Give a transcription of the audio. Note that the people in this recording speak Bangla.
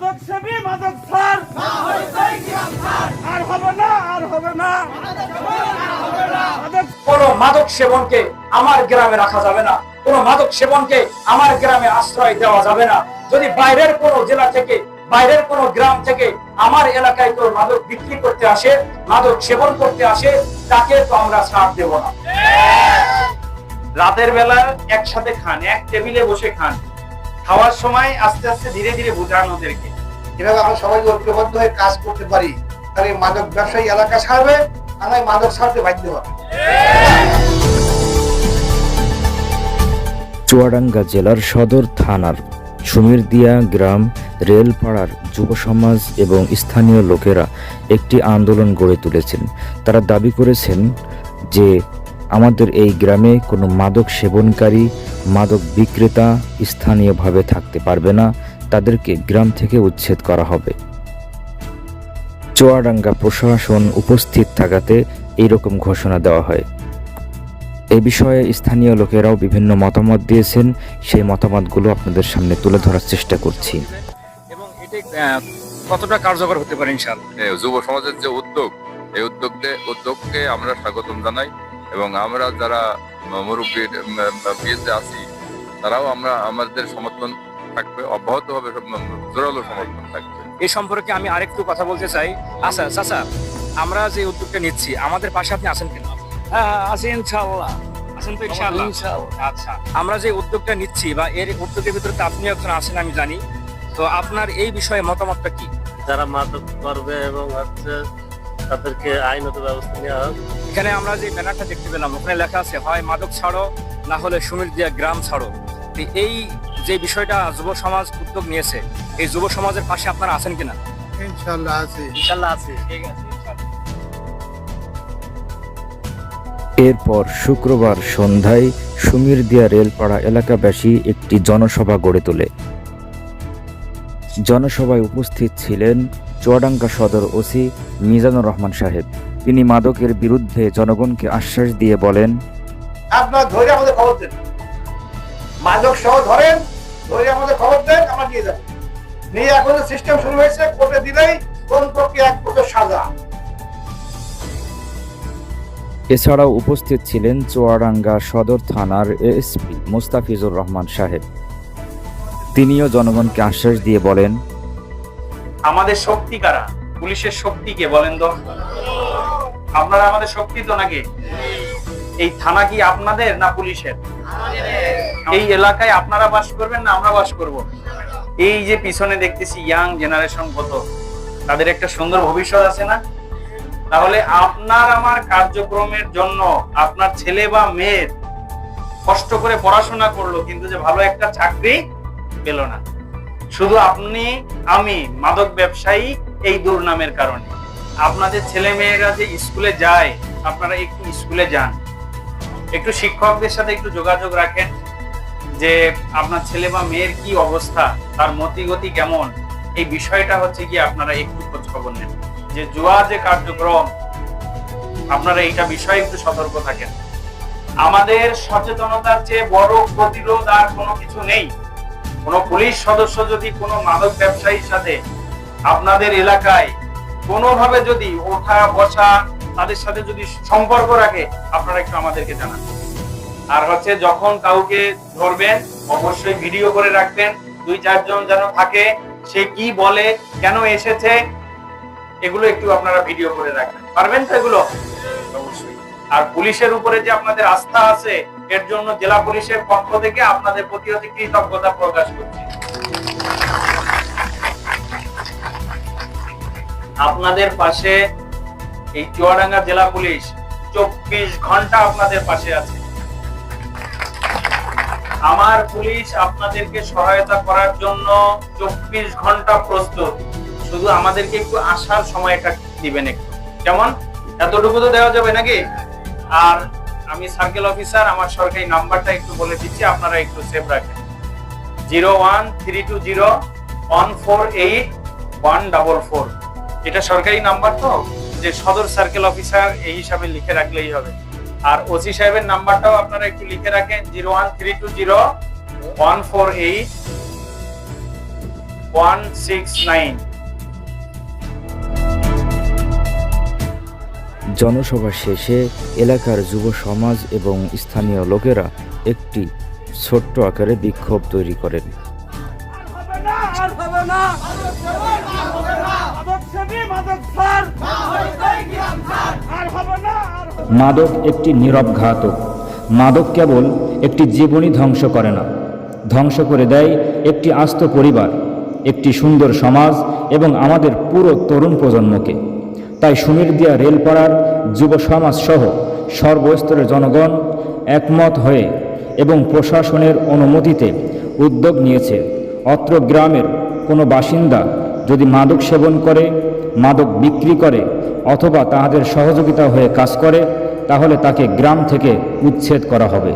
মাদক সেবী মাদক ছাড় আর হবে না, আর হবে না। কোন মাদক সেবনকে আমার গ্রামে রাখা যাবে না, কোন মাদক সেবনকে আমার গ্রামে আশ্রয় দেওয়া যাবে না। যদি বাইরের কোন জেলা থেকে, বাইরের কোন গ্রাম থেকে আমার এলাকায় কেউ মাদক বিক্রি করতে আসে, মাদক সেবন করতে আসে, তাকে তো আমরা ছাড় দেব না। রাতের বেলা একসাথে খান, এক টেবিলে বসে খান, খাওয়ার সময় আস্তে আস্তে ধীরে ধীরে বোঝান ওদেরকে। এভাবে আমরা সবাই ঐক্যবদ্ধ হয়ে কাজ করতে পারি, তাহলে মাদক ব্যবসায়ী এলাকা ছাড়বে, আমরা মাদক ছাড়তে বাধ্য হবে। চুয়াডাঙ্গা জেলার সদর থানার সুমিরদিয়া গ্রাম রেলপাড়ার যুব সমাজ এবং স্থানীয় লোকেরা একটি আন্দোলন গড়ে তুলেছেন। তারা দাবি করেছেন যে আমাদের এই গ্রামে কোনো মাদক সেবনকারী, মাদক বিক্রেতা স্থানীয়ভাবে থাকতে পারবে না, তাদেরকে গ্রাম থেকে উচ্ছেদ করা হবে। চুয়াডাঙ্গা প্রশাসন উপস্থিত থাকাতে এইরকম ঘোষণা দেওয়া হয়। এই বিষয়ে স্থানীয় লোকেরাও বিভিন্ন মতামত দিয়েছেন, সেই মতামতগুলো আপনাদের সামনে তুলে ধরার চেষ্টা করছি। এবং এটা কতটা কার্যকর হতে পারে ইনশাআল্লাহ? যুব সমাজের যে উদ্যোগ, এই উদ্যোগকে আমরা স্বাগতম জানাই এবং আমরা যারা মুরব্বীর বিয়েতে আছি তারাও আমাদের সমর্থন থাকবে, অব্যাহতভাবে জোরালো সমর্থন থাকবে। এই সম্পর্কে আমি আরেকটু কথা বলতে চাই। আচ্ছা চাচা, আমরা যে উদ্যোগটা নিচ্ছি আমাদের পাশে আপনি আছেন কিনা? হ্যাঁ, আছি ইনশাআল্লাহ। আছেন তো ইনশাআল্লাহ? আচ্ছা, আমরা যে উদ্যোগটা নিচ্ছি বা এর উদ্যোগের ভিতরে তো আপনি এখন আছেন আমি জানি, তো আপনার এই বিষয়ে মতামতটা কি? যারা মাদক করবে এবং তাদেরকে আইনত ব্যবস্থা নেওয়া হোক। এখানে আমরা যে ব্যানারটা দেখতে পেলাম ওখানে লেখা আছে হয় মাদক ছাড়ো, না হলে সুমিরদিয়া গ্রাম ছাড়ো। তো এই যে বিষয়টা যুব সমাজ উদ্যোগ নিয়েছে, এই যুব সমাজের পাশে আপনারা আছেন কিনা? ইনশাআল্লাহ আছে। ইনশাআল্লাহ আছে। ঠিক আছে, ইনশাআল্লাহ। এরপর শুক্রবার সন্ধ্যায় সুমিরদিয়া রেলপাড়া এলাকাবাসী একটি জনসভা গড়ে তোলে। জনসভায় উপস্থিত ছিলেন চুয়াডাঙ্গা সদর ওসি মিজানুর রহমান সাহেব। তিনি মাদকের বিরুদ্ধে জনগণকে আশ্বাস দিয়ে বলেন, আপনারা ধরে আমাদের খবর দেন, মাদক সহ ধরেন, ধরে আমাদের খবর দেন, আমরা নিয়ে যাবো। নিয়ে এখন সিস্টেম শুরু হয়েছে, কোর্টে দিলেই কোন প্রক্রিয়া এক বছর সাজা। এছাড়াও উপস্থিত ছিলেন চুয়াডাঙ্গা সদর থানার এএসপি মুস্তাফিজুর রহমান সাহেব। তিনিও জনগণকে আশ্বাস দিয়ে বলেন, আমাদের শক্তি কারা? পুলিশের শক্তি কে বলেন তো? আপনারা আমাদের শক্তি তো নাকি? এই থানা কি আপনাদের না পুলিশের? এই এলাকায় আপনারা বাস করবেন না আমরা বাস করব? এই যে পিছনে দেখতেছি ইয়াং জেনারেশন কত, তাদের একটা সুন্দর ভবিষ্যৎ আছে না? তাহলে আপনার আমার কার্যক্রমের জন্য আপনার ছেলে বা মেয়ের কষ্ট করে পড়াশোনা করলো কিন্তু যে ভালো একটা চাকরি পেল না, শুধু আপনি আমি মাদক ব্যবসায়ী এই দুর্নামের কারণে। আপনাদের ছেলে মেয়েরা যে স্কুলে যায়, আপনারা একটু স্কুলে যান, একটু শিক্ষকদের সাথে একটু যোগাযোগ রাখেন যে আপনার ছেলে বা মেয়ের কি অবস্থা, তার মতিগতি কেমন, এই বিষয়টা হচ্ছে কি আপনারা একটু খোঁজ খবর নেন। যে জুয়া যে কার্যক্রম, আপনারা এইটা বিষয়ে একটু সতর্ক থাকেন। আমাদের সচেতনতার চেয়ে বড় প্রতিরোধ আর কোনো কিছু নেই। কোন পুলিশ সদস্য যদি কোনো মাদক ব্যবসায়ীর সাথে আপনাদের এলাকায় কোনোভাবে যদি ওঠা বসা, তাদের সাথে যদি সম্পর্ক রাখে, আপনারা একটু আমাদেরকে জানান। আর হচ্ছে যখন কাউকে ধরবেন অবশ্যই ভিডিও করে রাখবেন, 2-4 জন যেন থাকে, সে কি বলে, কেন এসেছে, এগুলো একটু আপনারা ভিডিও করে রাখবেন। পারবেন তো এগুলো? অবশ্যই। আর পুলিশের উপরে যে আপনাদের আস্থা আছে, এর জন্য জেলা পুলিশের পক্ষ থেকে আপনাদের প্রতি কৃতজ্ঞতা প্রকাশ করছি। আপনাদের পাশে এই চুয়াডাঙ্গা জেলা পুলিশ 24 ঘন্টা আপনাদের পাশে আছে। আমার পুলিশ আপনাদেরকে সহায়তা করার জন্য 24 ঘন্টা প্রস্তুত। শুধু আমাদেরকে একটু আসার সময়টা দিবেন একটু, কেমন? এতটুকু তো দেওয়া যাবে নাকি? আর আমি সার্কেল অফিসার, আমার সরকারি নাম্বারটা একটু বলে দিচ্ছি, আপনারা একটু সেভ রাখেন। 01320148144। এটা সরকারি নাম্বার তো, যে সদর সার্কেল অফিসার এই হিসাবে লিখে রাখলেই হবে। আর ওসি সাহেবের নাম্বারটাও আপনারা একটু লিখে রাখেন, 01320148144। 169। জনসভা শেষে এলাকার যুব সমাজ এবং স্থানীয় লোকেরা একটি ছোট্ট আকারে বিক্ষোভ তৈরি করেন। হবে না, আর হবে না। মাদক সেবী, মাদক ছাড়। আর হবে না, আর হবে না। মাদক একটি নীরব ঘাতক। মাদক কেবল একটি জীবনই ধ্বংস করে না, ধ্বংস করে দেয় একটি আস্ত পরিবার, একটি সুন্দর সমাজ এবং আমাদের পুরো তরুণ প্রজন্মকে। তাই সুমিরদিয়া রেলপাড়ার যুব সমাজ সহ সর্বস্তরের জনগণ একমত হয়ে এবং প্রশাসনের অনুমতিতে উদ্যোগ নিয়েছে, অত্র গ্রামের কোনো বাসিন্দা যদি মাদক সেবন করে, মাদক বিক্রি করে অথবা তাহাদের সহযোগিতা হয়ে কাজ করে, তাহলে তাকে গ্রাম থেকে উচ্ছেদ করা হবে।